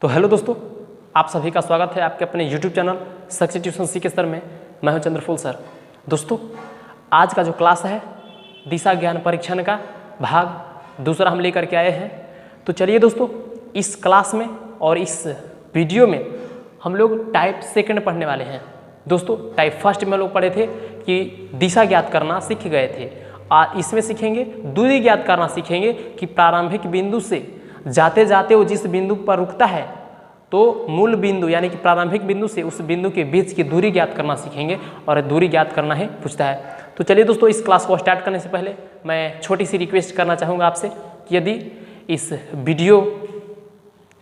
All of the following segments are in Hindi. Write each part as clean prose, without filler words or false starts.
तो हेलो दोस्तों, आप सभी का स्वागत है आपके अपने YouTube channel success tuition CK sir में। मैं हूं चंद्रफूल सर। दोस्तों, आज का जो क्लास है दिशा ज्ञान परीक्षण का भाग दूसरा हम लेकर के आए हैं। तो चलिए दोस्तों, इस क्लास में और इस वीडियो में हम लोग टाइप सेकंड पढ़ने वाले हैं। दोस्तों, टाइप फर्स्ट में लोग पढ़े थे कि दिशा ज्ञात करना सीख गए थे। इसमें सीखेंगे दूरी ज्ञात करना सीखेंगे कि प्रारंभिक बिंदु से जाते जाते वो जिस बिंदु पर रुकता है तो मूल बिंदु यानी कि प्रारंभिक बिंदु से उस बिंदु के बीच की दूरी ज्ञात करना सीखेंगे और दूरी ज्ञात करना है पूछता है। तो चलिए दोस्तों, इस क्लास को स्टार्ट करने से पहले मैं छोटी सी रिक्वेस्ट करना चाहूँगा आपसे कि यदि इस वीडियो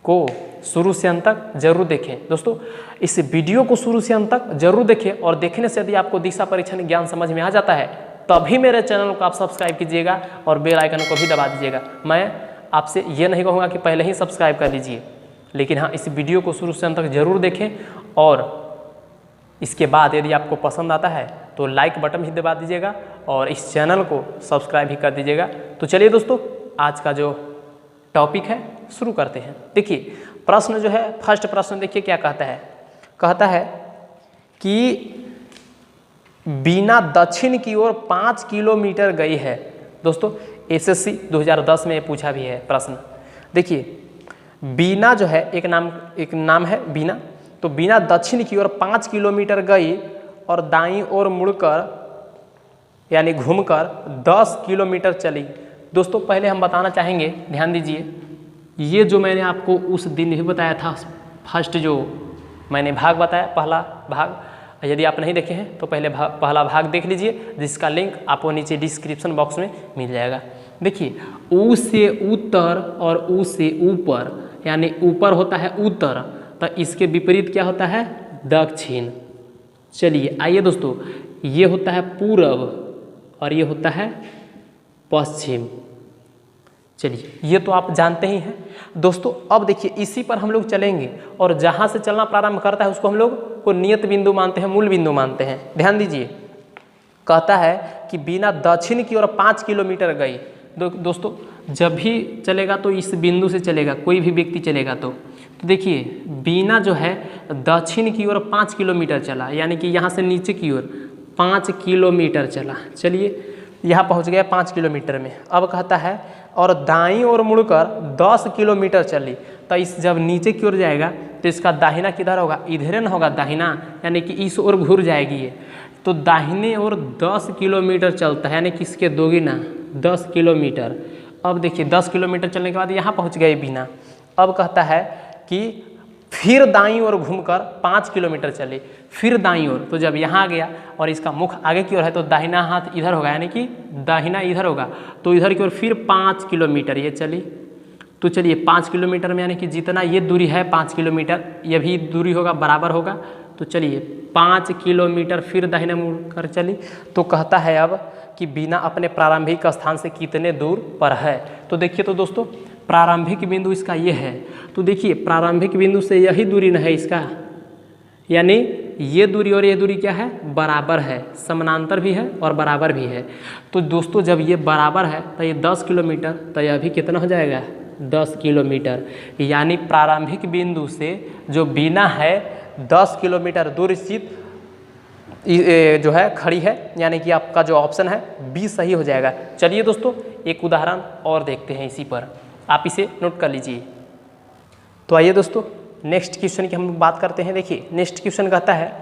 को शुरू से अंत तक जरूर देखें। दोस्तों, इस वीडियो को शुरू से अंत तक जरूर देखें और देखने से यदि आपको दिशा परीक्षण ज्ञान समझ में आ जाता है तभी मेरे चैनल को आप सब्सक्राइब कीजिएगा और बेल आइकन को भी दबा दीजिएगा। मैं आपसे ये नहीं कहूँगा कि पहले ही सब्सक्राइब कर लीजिए, लेकिन हाँ, इस वीडियो को शुरू से अंत तक जरूर देखें और इसके बाद यदि आपको पसंद आता है तो लाइक बटन भी दबा दीजिएगा और इस चैनल को सब्सक्राइब भी कर दीजिएगा। तो चलिए दोस्तों, आज का जो टॉपिक है शुरू करते हैं। देखिए, प्रश्न जो है, फर्स्ट प्रश्न देखिए क्या कहता है। कहता है कि बीना दक्षिण की ओर 5 किलोमीटर गई है। दोस्तों, एसएससी 2010 में पूछा भी है प्रश्न। देखिए, बीना जो है एक नाम है बीना। तो बीना दक्षिण की ओर 5 किलोमीटर गई और दाईं ओर मुड़कर यानी घूमकर 10 किलोमीटर चली। दोस्तों, पहले हम बताना चाहेंगे, ध्यान दीजिए, ये जो मैंने आपको उस दिन भी बताया था, फर्स्ट जो मैंने भाग बताया, पहला भाग, यदि आप नहीं देखे हैं तो पहला भाग देख लीजिए, जिसका लिंक आपको नीचे डिस्क्रिप्शन बॉक्स में मिल जाएगा। देखिए, ऊ से उत्तर और ऊ से ऊपर, यानी ऊपर होता है उत्तर, तो इसके विपरीत क्या होता है? दक्षिण। चलिए आइए दोस्तों, ये होता है पूरब और ये होता है पश्चिम। चलिए, ये तो आप जानते ही हैं। दोस्तों, अब देखिए, इसी पर हम लोग चलेंगे और जहाँ से चलना प्रारंभ करता है उसको हम लोग को नियत बिंदु मानते हैं, मूल बिंदु मानते हैं। ध्यान दीजिए, कहता है कि बीना दक्षिण की ओर 5 किलोमीटर गई। दोस्तों, जब भी चलेगा तो इस बिंदु से चलेगा, कोई भी व्यक्ति चलेगा तो देखिए, बीना जो है दक्षिण की ओर 5 किलोमीटर चला, यानी कि यहाँ से नीचे की ओर 5 किलोमीटर चला। चलिए, यहाँ पहुँच गया 5 किलोमीटर में। अब कहता है और दाईं ओर मुड़कर 10 किलोमीटर चली। तो इस जब नीचे की ओर जाएगा तो इसका दाहिना किधर होगा? इधर न होगा दाहिना, यानी कि इस ओर घूर जाएगी ये। तो दाहिने ओर 10 किलोमीटर चलता है, यानी कि इसके दोगुना 10 किलोमीटर। अब देखिए, 10 किलोमीटर चलने के बाद यहाँ पहुँच गए बीना। अब कहता है कि फिर दाईं ओर घूमकर 5 किलोमीटर चले, फिर दाईं ओर। तो जब यहाँ आ गया और इसका मुख आगे की ओर है तो दाहिना हाथ इधर होगा, यानी कि दाहिना इधर होगा, तो इधर की ओर फिर 5 किलोमीटर ये चली। तो चलिए, 5 किलोमीटर में यानी कि जितना ये दूरी है 5 किलोमीटर, ये भी दूरी होगा, बराबर होगा। तो चलिए, 5 किलोमीटर फिर दाहिना मुड़ कर चली। तो कहता है अब कि बीना अपने प्रारंभिक स्थान से कितने दूर पर है। तो देखिए, तो दोस्तों, प्रारंभिक बिंदु इसका ये है। तो देखिए, प्रारंभिक बिंदु से यही दूरी न है इसका, यानी ये दूरी और ये दूरी क्या है? बराबर है, समानांतर भी है और बराबर भी है। तो दोस्तों, जब ये बराबर है तो ये 10 किलोमीटर, तो यह भी कितना हो जाएगा? 10 किलोमीटर। यानी प्रारंभिक बिंदु से जो बीना है 10 किलोमीटर दूर स्थित जो है खड़ी है, यानी कि आपका जो ऑप्शन है बी सही हो जाएगा। चलिए दोस्तों, एक उदाहरण और देखते हैं इसी पर, आप इसे नोट कर लीजिए। तो आइए दोस्तों, नेक्स्ट क्वेश्चन की हम बात करते हैं। देखिए, नेक्स्ट क्वेश्चन कहता है,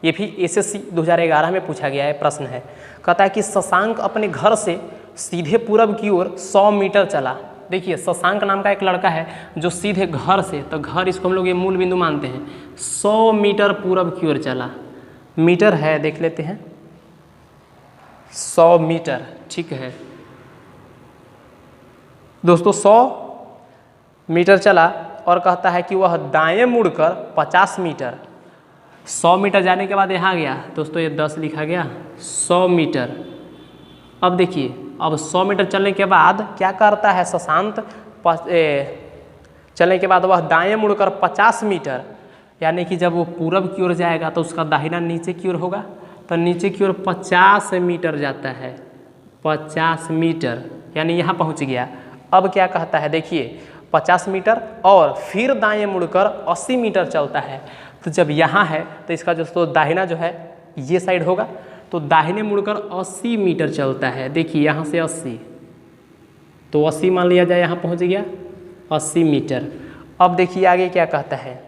ये भी एसएससी 2011 में पूछा गया है प्रश्न है। कहता है कि शशांक अपने घर से सीधे पूरब की ओर 100 मीटर चला। देखिए, शशांक नाम का एक लड़का है जो सीधे घर से, तो घर इसको हम लोग ये मूल बिंदु मानते हैं, 100 मीटर पूरब की ओर चला। मीटर है, देख लेते हैं, 100 मीटर, ठीक है दोस्तों। 100 मीटर चला और कहता है कि वह दाएं मुड़कर 50 मीटर, 100 मीटर जाने के बाद यहाँ गया। दोस्तों, ये 10 लिखा गया, 100 मीटर। अब देखिए, अब 100 मीटर चलने के बाद क्या करता है शशांक? चलने के बाद वह दाएं मुड़कर 50 मीटर, यानी कि जब वो पूरब की ओर जाएगा तो उसका दाहिना नीचे की ओर होगा, तो नीचे की ओर 50 मीटर जाता है, 50 मीटर, यानी यहाँ पहुँच गया। अब क्या कहता है? देखिए, 50 मीटर और फिर दाएं मुड़कर 80 मीटर चलता है। तो जब यहाँ है तो इसका जो दाहिना जो है ये साइड होगा, तो दाहिने मुड़कर 80 मीटर चलता है। देखिए यहाँ से 80, तो 80 मान लिया जाए, यहाँ पहुँच गया 80 मीटर। अब देखिए आगे क्या कहता है,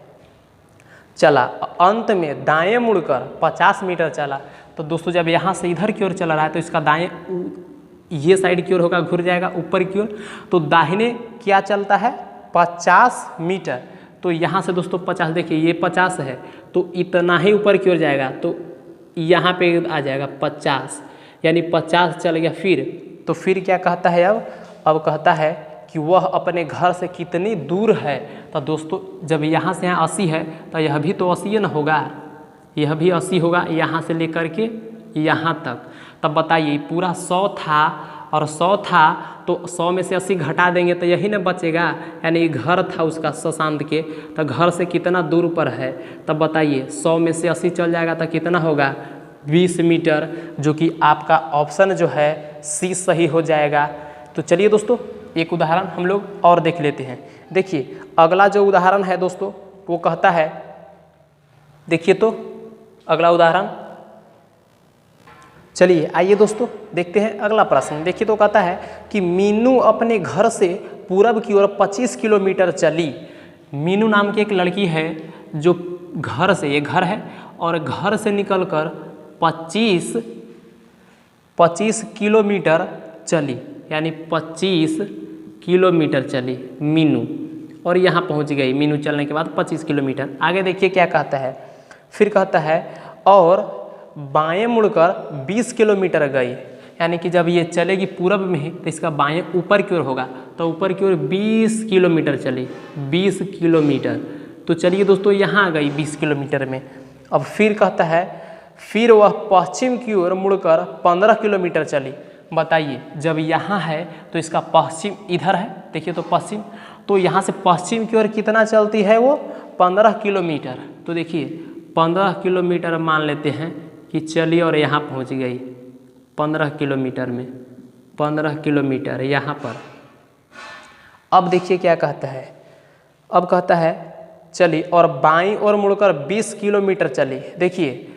चला अंत में दाएं मुड़कर 50 मीटर चला। तो दोस्तों जब यहाँ से इधर की ओर चला रहा है तो इसका दाएं ये साइड की ओर होगा, घुर जाएगा ऊपर की ओर, तो दाहिने क्या चलता है 50 मीटर। तो यहाँ से दोस्तों 50, देखिए ये 50 है तो इतना ही ऊपर की ओर जाएगा, तो यहाँ पे आ जाएगा 50, यानी 50 चल गया। फिर क्या कहता है, अब कहता है कि वह अपने घर से कितनी दूर है। तो दोस्तों जब यहाँ से यहाँ 80 है तो यह भी तो 80 ना होगा, यह भी 80 होगा यहाँ से लेकर के यहाँ तक। तब बताइए पूरा 100 था और 100 था तो 100 में से 80 घटा देंगे तो यही ना बचेगा, यानी घर था उसका सुशांत के, तो घर से कितना दूर पर है। तब बताइए 100 में से 80 चल जाएगा तो कितना होगा 20 मीटर, जो कि आपका ऑप्शन जो है सी सही हो जाएगा। तो चलिए दोस्तों एक उदाहरण हम लोग और देख लेते हैं। देखिए अगला जो उदाहरण है दोस्तों वो कहता है, देखिए तो अगला उदाहरण, चलिए आइए दोस्तों देखते हैं अगला प्रश्न। देखिए तो कहता है कि मीनू अपने घर से पूरब की ओर 25 किलोमीटर चली। मीनू नाम की एक लड़की है जो घर से, ये घर है, और घर से निकलकर 25 किलोमीटर चली, यानी 25 किलोमीटर चली मीनू, और यहाँ पहुँच गई। मीनू चलने के बाद 25 किलोमीटर। आगे देखिए क्या कहता है, फिर कहता है और बाएं मुड़कर 20 किलोमीटर गई, यानी कि जब ये चलेगी पूरब में तो इसका बाएं ऊपर की ओर होगा, तो ऊपर की ओर 20 किलोमीटर चली, 20 किलोमीटर। तो चलिए दोस्तों यहाँ आ गई 20 किलोमीटर में। अब फिर कहता है फिर वह पश्चिम की ओर मुड़कर 15 किलोमीटर चली। बताइए जब यहाँ है तो इसका पश्चिम इधर है, देखिए तो पश्चिम, तो यहाँ से पश्चिम की ओर कितना चलती है वो 15 किलोमीटर। तो देखिए 15 किलोमीटर मान लेते हैं कि चली और यहाँ पहुँच गई 15 किलोमीटर में, 15 किलोमीटर यहाँ पर। अब देखिए क्या कहता है, अब कहता है चली और बाईं ओर मुड़कर 20 किलोमीटर चली। देखिए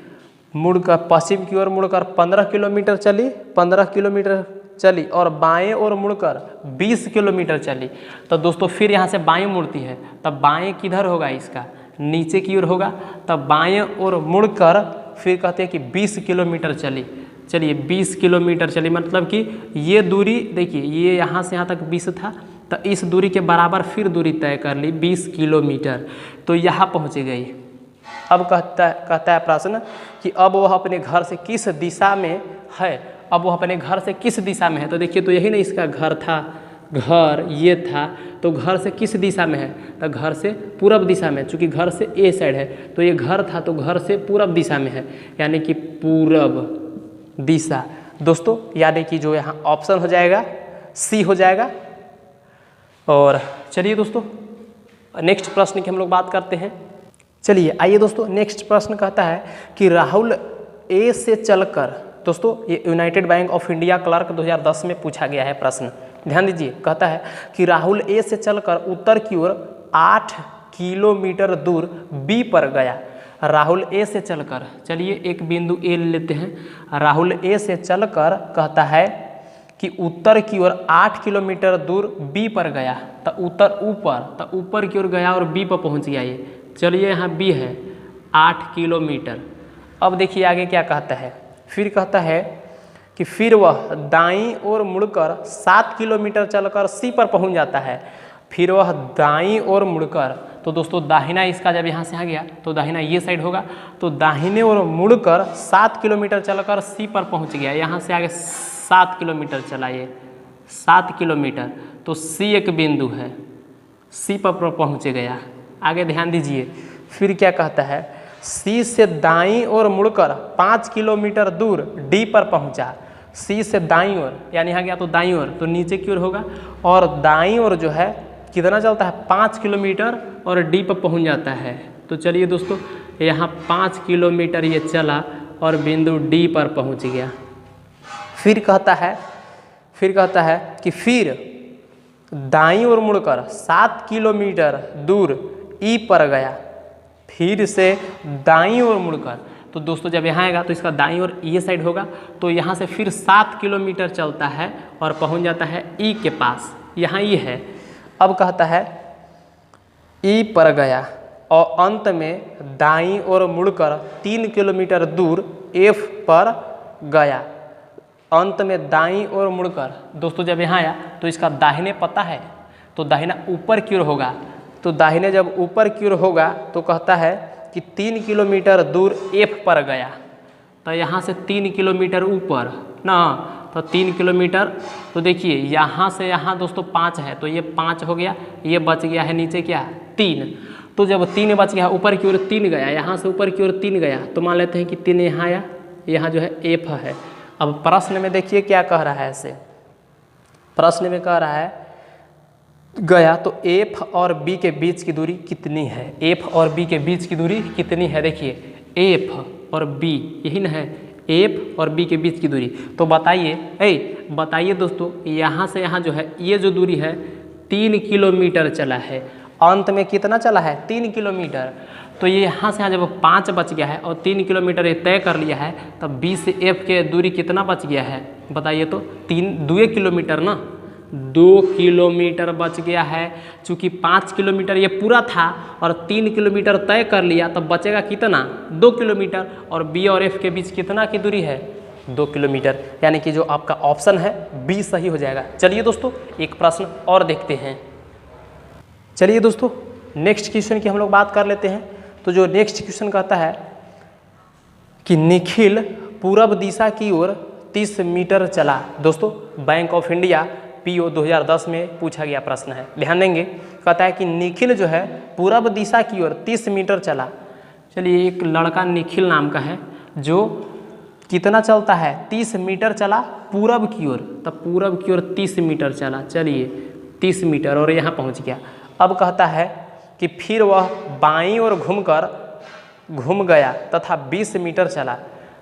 मुड़कर पश्चिम की ओर मुड़कर 15 किलोमीटर चली, 15 किलोमीटर चली और बाएं ओर मुड़कर 20 किलोमीटर चली। तो दोस्तों फिर यहाँ से बाएं मुड़ती है, तब बाएं किधर होगा, इसका नीचे की ओर होगा, तब बाएं ओर मुड़कर फिर कहते हैं कि 20 किलोमीटर चली। चलिए 20 किलोमीटर चली, मतलब कि ये दूरी देखिए, ये यहाँ से यहाँ तक 20 था, तो इस दूरी के बराबर फिर दूरी तय कर ली 20 किलोमीटर, तो यहाँ पहुँच गई। अब कहता है प्रश्न कि अब वह अपने घर से किस दिशा में है। अब वह अपने घर से किस दिशा में है, तो देखिए तो यही ना इसका घर था, घर ये था, तो घर से किस दिशा में है, तो घर से पूरब दिशा में, चूँकि घर से ए साइड है तो ये घर था तो घर से पूरब दिशा में है, यानी कि पूरब दिशा। दोस्तों यानी कि जो यहाँ ऑप्शन हो जाएगा सी हो जाएगा। और चलिए दोस्तों नेक्स्ट प्रश्न की हम लोग बात करते हैं। चलिए आइए दोस्तों नेक्स्ट प्रश्न कहता है कि राहुल ए से चलकर, दोस्तों ये United bank of India clerk 2010 में पूछा गया है प्रश्न, ध्यान दीजिए। कहता है कि राहुल ए से चलकर उत्तर की ओर 8 किलोमीटर दूर बी पर गया। राहुल ए से चलकर, चलिए एक बिंदु ए लेते हैं। राहुल ए से चलकर कहता है कि उत्तर की ओर 8 किलोमीटर दूर बी पर गया, तो ऊपर की ओर गया और बी पर पहुंच गया। ये चलिए यहाँ बी है 8 किलोमीटर। अब देखिए आगे क्या कहता है, फिर कहता है कि फिर वह दाईं ओर मुड़कर 7 किलोमीटर चलकर सी पर पहुंच जाता है। फिर वह दाईं ओर मुड़कर, तो दोस्तों दाहिना इसका जब यहाँ से आ गया तो दाहिना ये साइड होगा, तो दाहिने ओर मुड़कर 7 किलोमीटर चलकर सी पर पहुंच गया। यहाँ से आगे 7 किलोमीटर चला, ये 7 किलोमीटर, तो सी एक बिंदु है, सी पर पहुँच गया। आगे ध्यान दीजिए फिर क्या कहता है, सी से दाईं ओर मुड़कर 5 किलोमीटर दूर डी पर पहुंचा। सी से दाईं ओर यानी यहाँ गया तो दाईं ओर, तो नीचे की ओर होगा, और दाईं ओर जो है कितना चलता है 5 किलोमीटर और डी पर पहुंच जाता है। तो चलिए दोस्तों यहाँ 5 किलोमीटर ये चला और बिंदु डी पर पहुंच गया। फिर कहता है कि फिर दाईं ओर मुड़कर 7 किलोमीटर दूर ई पर गया, फिर से दाईं ओर मुड़कर, तो दोस्तों जब यहाँ आएगा तो इसका दाईं ओर ये साइड होगा, तो यहाँ से फिर 7 किलोमीटर चलता है और पहुँच जाता है ई के पास, यहाँ ई है। अब कहता है ई पर गया और अंत में दाईं ओर मुड़कर 3 किलोमीटर दूर एफ पर गया। अंत में दाईं ओर मुड़कर, दोस्तों जब यहाँ आया तो इसका दाहिने पता है तो दाहिना ऊपर की ओर होगा, तो दाहिने जब ऊपर की ओर होगा तो कहता है कि 3 किलोमीटर दूर एफ पर गया, तो यहाँ से 3 किलोमीटर ऊपर ना, तो 3 किलोमीटर, तो देखिए यहाँ से यहाँ दोस्तों 5 है, तो ये 5 हो गया, ये बच गया है नीचे क्या 3, तो जब 3 बच गया ऊपर की ओर 3 गया, यहाँ से ऊपर की ओर 3 गया, तो मान लेते हैं कि 3 यहाँ आया, यहाँ जो है एफ है। अब प्रश्न में देखिए क्या कह रहा है, ऐसे प्रश्न में कह रहा है गया तो एफ और बी के बीच की दूरी कितनी है, एफ और बी के बीच की दूरी कितनी है, देखिए एफ और बी यही ना है, एफ और बी के बीच की दूरी, तो बताइए बताइए दोस्तों यहाँ से यहाँ जो है ये जो दूरी है 3 किलोमीटर चला है, अंत में कितना चला है 3 किलोमीटर, तो ये यहाँ से यहाँ जब 5 बच गया है और 3 किलोमीटर ये तय कर लिया है, तब बी से एफ के दूरी कितना बच गया है बताइए, तो 2 किलोमीटर ना, 2 किलोमीटर बच गया है। चूँकि 5 किलोमीटर ये पूरा था और 3 किलोमीटर तय कर लिया, तब बचेगा कितना 2 किलोमीटर, और बी और एफ के बीच कितना की दूरी है 2 किलोमीटर, यानी कि जो आपका ऑप्शन है बी सही हो जाएगा। चलिए दोस्तों एक प्रश्न और देखते हैं। चलिए दोस्तों नेक्स्ट क्वेश्चन की हम लोग बात कर लेते हैं। तो जो नेक्स्ट क्वेश्चन कहता है कि निखिल पूरब दिशा की ओर 30 मीटर चला। दोस्तों बैंक ऑफ इंडिया पीओ 2010 में पूछा गया प्रश्न है, ध्यान देंगे। कहता है कि निखिल जो है पूरब दिशा की ओर 30 मीटर चला। चलिए एक लड़का निखिल नाम का है जो कितना चलता है 30 मीटर चला पूरब की ओर, तब पूरब की ओर 30 मीटर चला, चलिए 30 मीटर और यहाँ पहुँच गया। अब कहता है कि फिर वह बाईं ओर घूम गया तथा 20 मीटर चला।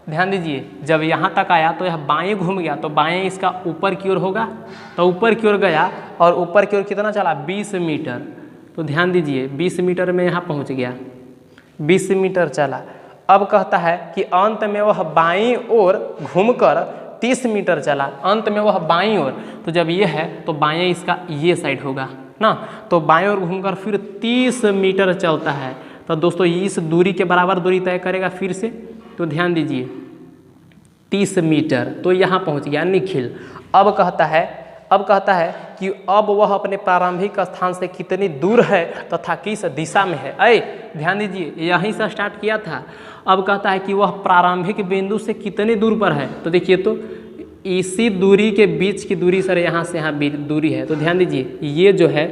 ध्यान दीजिए जब यहाँ तक आया तो यह बाएं घूम गया, तो बाएं इसका ऊपर की ओर होगा, तो ऊपर की ओर गया और ऊपर की ओर कितना चला 20 मीटर, तो ध्यान दीजिए 20 मीटर में यहाँ पहुँच गया, 20 मीटर चला। अब कहता है कि अंत में वह बाईं ओर घूमकर 30 मीटर चला, अंत में वह बाईं ओर, तो जब ये है तो बाएं इसका ये साइड होगा ना, तो बाएं ओर घूमकर फिर 30 मीटर चलता है। तो दोस्तों इस दूरी के बराबर दूरी तय करेगा फिर से, तो ध्यान दीजिए 30 मीटर, तो यहाँ पहुँच गया निखिल। अब कहता है कि अब वह अपने प्रारंभिक स्थान से कितनी दूर है तथा किस दिशा में है। ध्यान दीजिए यहीं से स्टार्ट किया था, अब कहता है कि वह प्रारंभिक बिंदु से कितनी दूर पर है, तो देखिए तो इसी दूरी के बीच की दूरी सर यहाँ से यहाँ दूरी है, तो ध्यान दीजिए ये जो है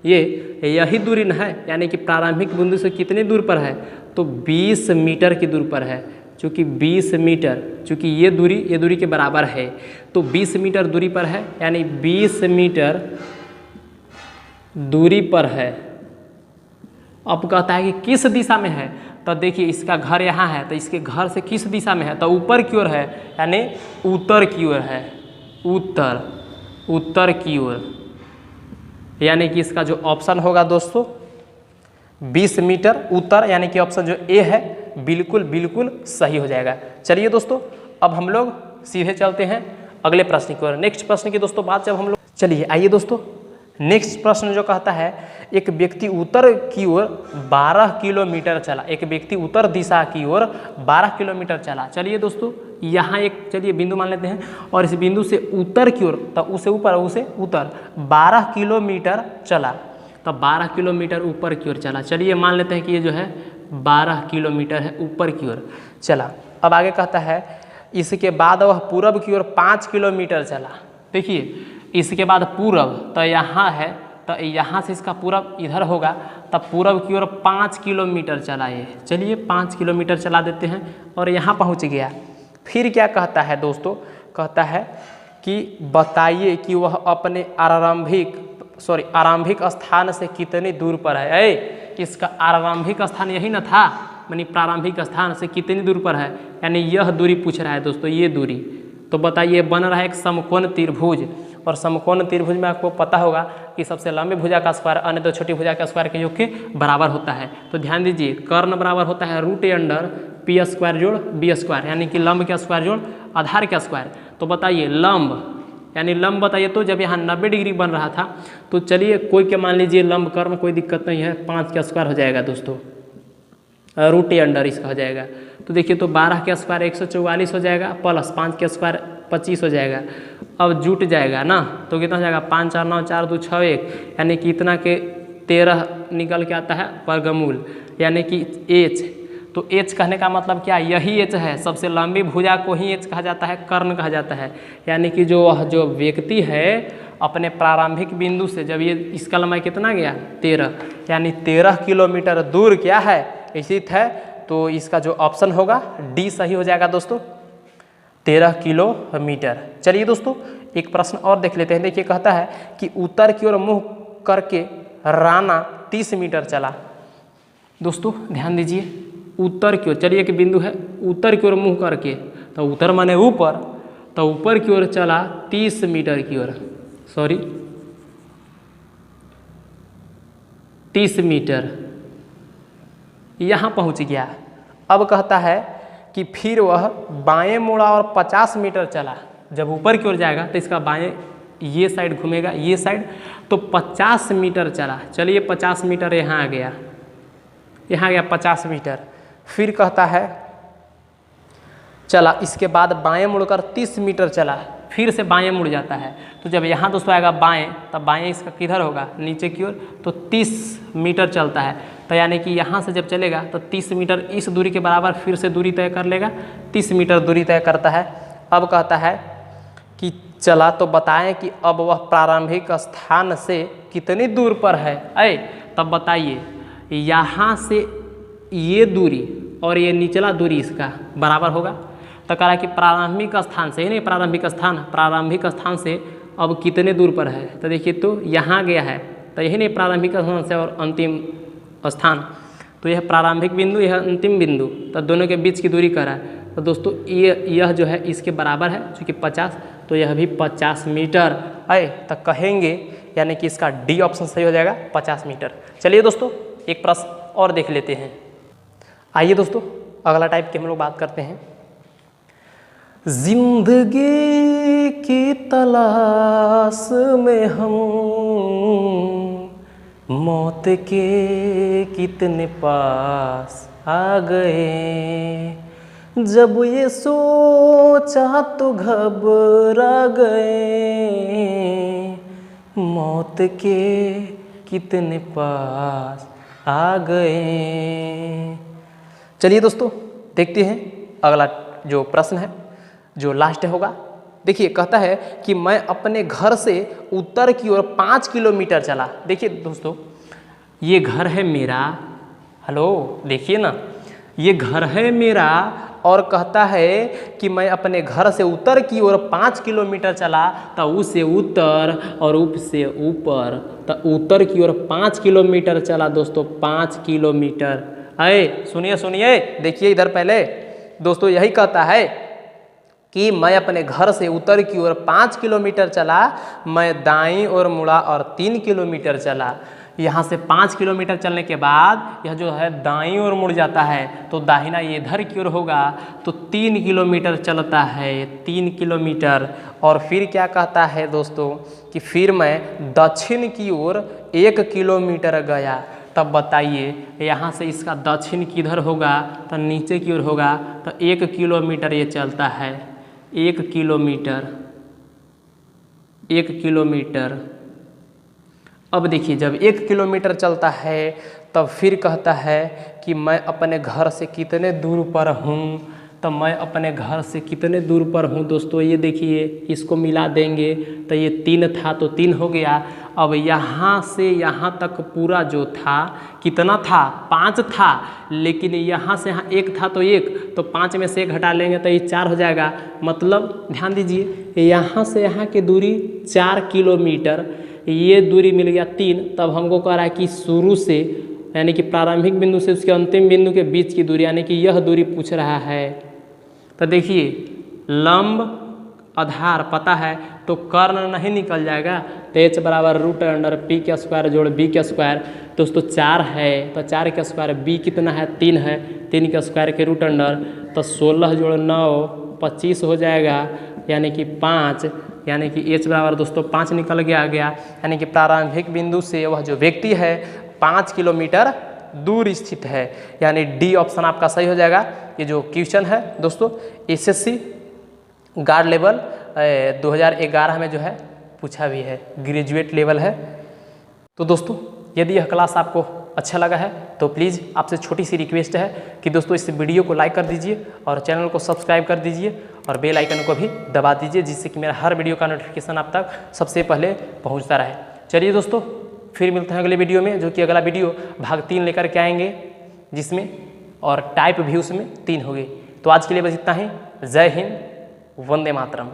यही दूरी न है, यानी कि प्रारंभिक बिंदु से कितनी दूर पर है, तो 20 मीटर की दूर पर है। चूँकि 20 मीटर, चूँकि ये दूरी के बराबर है, तो 20 मीटर दूरी पर है, यानी 20 मीटर दूरी पर है। अब कहता है कि किस दिशा में है, तो देखिए इसका घर यहाँ है, तो इसके घर से किस दिशा में है, तो ऊपर की ओर है, यानी उत्तर की ओर है, उत्तर की ओर, यानी कि इसका जो ऑप्शन होगा दोस्तों 20 मीटर उत्तर, यानी कि ऑप्शन जो ए है बिल्कुल सही हो जाएगा। चलिए दोस्तों अब हम लोग सीधे चलते हैं अगले प्रश्न की ओर। नेक्स्ट प्रश्न की दोस्तों बात जब हम लोग, चलिए आइए दोस्तों नेक्स्ट प्रश्न जो कहता है एक व्यक्ति उत्तर की ओर 12 किलोमीटर चला, एक व्यक्ति उत्तर दिशा की ओर 12 किलोमीटर चला। चलिए दोस्तों यहाँ चलिए बिंदु मान लेते हैं, और इस बिंदु से उत्तर की ओर, तो उसे ऊपर उसे उत्तर 12 किलोमीटर चला, तो 12 किलोमीटर ऊपर की ओर चला। चलिए मान लेते हैं कि ये जो है 12 किलोमीटर है ऊपर की ओर चला। अब आगे कहता है इसके बाद वह पूरब की ओर 5 किलोमीटर चला। देखिए इसके बाद पूरब तो यहाँ है, तो यहाँ से इसका पूरब इधर होगा, तब पूरब की ओर 5 किलोमीटर चला ये। चलिए 5 किलोमीटर चला देते हैं और यहाँ पहुँच गया। फिर क्या कहता है दोस्तों, कहता है कि बताइए कि वह अपने आरंभिक स्थान से कितनी दूर पर है। इसका आरंभिक स्थान यही ना था, यानी प्रारंभिक स्थान से कितनी दूर पर है, यानी यह दूरी पूछ रहा है दोस्तों, ये दूरी। तो बताइए बन रहा है एक समकोण त्रिभुज, और समकोण त्रिभुज में आपको पता होगा कि सबसे लंबी भुजा का स्क्वायर अन्य दो छोटी भुजा का स्क्वायर के योग के बराबर होता है। तो ध्यान दीजिए, कर्ण बराबर होता है √a/p² जोड़ b², यानी कि लंब का स्क्वायर जोड़ आधार का स्क्वायर। तो बताइए लंब यानी लंब बताइए, तो जब यहाँ 90 डिग्री बन रहा था तो चलिए कोई के मान लीजिए लंब कर्ण, कोई दिक्कत नहीं है, 5 का स्क्वायर हो जाएगा दोस्तों, √a इसका हो जाएगा। तो देखिए तो 12 का स्क्वायर 144 हो जाएगा, प्लस 5 का स्क्वायर 25 हो जाएगा। अब जुट जाएगा ना, तो कितना हो जाएगा 5 4 9 4 2 6 1, यानी कि इतना के 13 निकल के आता है वर्गमूल, यानी कि h। तो h कहने का मतलब क्या, यही h है, सबसे लंबी भुजा को ही h कहा जाता है, कर्ण कहा जाता है। यानी कि जो व्यक्ति है अपने प्रारंभिक बिंदु से, जब ये इसका लंबाई कितना गया 13, यानी 13 किलोमीटर दूर क्या है स्थित है, तो इसका जो ऑप्शन होगा डी सही हो जाएगा दोस्तों, 13 किलोमीटर। चलिए दोस्तों एक प्रश्न और देख लेते हैं। देखिए कहता है कि उत्तर की ओर मुँह करके राणा 30 मीटर चला। दोस्तों ध्यान दीजिए, उत्तर की ओर, चलिए एक बिंदु है उत्तर की ओर मुँह करके, तो उत्तर माने ऊपर, तो ऊपर की ओर चला 30 मीटर की ओर, 30 मीटर यहाँ पहुँच गया। अब कहता है कि फिर वह बाएं मुड़ा और 50 मीटर चला। जब ऊपर की ओर जाएगा तो इसका बाएं ये साइड घूमेगा, ये साइड, तो 50 मीटर चला। चलिए 50 मीटर यहाँ आ गया, यहाँ गया 50 मीटर। फिर कहता है चला, इसके बाद बाएं मुड़कर 30 मीटर चला, फिर से बाएं मुड़ जाता है। तो जब यहाँ दोस्तों आएगा बाएं, तब बाएं इसका किधर होगा नीचे की ओर, तो 30 मीटर चलता है। तो यानी कि यहाँ से जब चलेगा तो 30 मीटर इस दूरी के बराबर फिर से दूरी तय कर लेगा, 30 मीटर दूरी तय करता है। अब कहता है कि चला, तो बताएं कि अब वह प्रारंभिक स्थान से कितनी दूर पर है। तब बताइए यहाँ से ये दूरी और ये निचला दूरी इसका बराबर होगा। तो कह रहा है कि प्रारंभिक स्थान से, नहीं प्रारंभिक स्थान से अब कितने दूर पर है। तो देखिए तो यहाँ गया है, तो यही नहीं प्रारंभिक स्थान से और अंतिम स्थान, तो यह प्रारंभिक बिंदु, यह अंतिम बिंदु, तो दोनों के बीच की दूरी कह रहा है। तो दोस्तों यह जो है इसके बराबर है चूँकि 50, तो यह भी 50 मीटर तक कहेंगे, यानी कि इसका डी ऑप्शन सही हो जाएगा 50 मीटर। चलिए दोस्तों एक प्रश्न और देख लेते हैं। आइए दोस्तों अगला टाइप की हम लोग बात करते हैं। जिंदगी की तलाश में हम मौत के कितने पास आ गए, जब ये सोचा तो घबरा गए, मौत के कितने पास आ गए। चलिए दोस्तों देखते हैं अगला जो प्रश्न है, जो लास्ट होगा। देखिए कहता है कि मैं अपने घर से उत्तर की ओर 5 किलोमीटर चला। देखिए दोस्तों ये घर है मेरा, हेलो देखिए ना, ये घर है मेरा, और कहता है कि मैं अपने घर से उत्तर की ओर 5 किलोमीटर चला, तो उ से उत्तर और उप से ऊपर, तो उत्तर की ओर 5 किलोमीटर चला दोस्तों, 5 किलोमीटर। सुनिए सुनिए, देखिए इधर पहले दोस्तों यही कहता है कि मैं अपने घर से उत्तर की ओर 5 किलोमीटर चला, मैं दाईं ओर मुड़ा और 3 किलोमीटर चला। यहाँ से 5 किलोमीटर चलने के बाद यह जो है दाईं ओर मुड़ जाता है, तो दाहिना ये इधर की ओर होगा, तो 3 किलोमीटर चलता है, 3 किलोमीटर। और फिर क्या कहता है दोस्तों कि फिर मैं दक्षिण की ओर 1 किलोमीटर गया। तब बताइए यहाँ से इसका दक्षिण किधर होगा, तो नीचे की ओर होगा, तो 1 किलोमीटर ये चलता है, 1 किलोमीटर, 1 किलोमीटर। अब देखिए जब 1 किलोमीटर चलता है तब फिर कहता है कि मैं अपने घर से कितने दूर पर हूँ, तो मैं अपने घर से कितने दूर पर हूँ दोस्तों, ये देखिए इसको मिला देंगे तो ये 3 था तो 3 हो गया। अब यहाँ से यहाँ तक पूरा जो था कितना था, 5 था, लेकिन यहाँ से यहाँ 1 था तो 1, तो 5 में से 1 हटा लेंगे तो ये 4 हो जाएगा। मतलब ध्यान दीजिए यहाँ से यहाँ की दूरी 4 किलोमीटर, ये दूरी मिल गया 3। तब हमको कह रहा है कि शुरू से यानी कि प्रारंभिक बिंदु से उसके अंतिम बिंदु के बीच की दूरी, यानी कि यह दूरी पूछ रहा है। तो देखिए लंब आधार पता है तो कर्ण नहीं निकल जाएगा। तो h बराबर रूट अंडर पी का स्क्वायर जोड़ बी का स्क्वायर। दोस्तों 4 है तो 4 का स्क्वायर, बी कितना है 3 है, 3 का स्क्वायर के रूट अंडर, तो 16 जोड़ 9 25 हो जाएगा, यानी कि 5, यानी कि h बराबर दोस्तों 5 निकल गया यानी कि प्रारंभिक बिंदु से वह जो व्यक्ति है 5 किलोमीटर दूर स्थित है, यानी डी ऑप्शन आपका सही हो जाएगा। ये जो क्वेश्चन है दोस्तों एसएससी गार्ड लेवल 2011 में जो है पूछा भी है, ग्रेजुएट लेवल है। तो दोस्तों यदि यह क्लास आपको अच्छा लगा है तो प्लीज़ आपसे छोटी सी रिक्वेस्ट है कि दोस्तों इस वीडियो को लाइक कर दीजिए और चैनल को सब्सक्राइब कर दीजिए और बेल आइकन को भी दबा दीजिए, जिससे कि मेरा हर वीडियो का नोटिफिकेशन आप तक सबसे पहले पहुंचता रहे। चलिए दोस्तों फिर मिलते हैं अगले वीडियो में, जो कि अगला वीडियो भाग 3 लेकर के आएंगे, जिसमें और टाइप भी उसमें 3 होगी। तो आज के लिए बस इतना ही। जय हिंद, वंदे मातरम।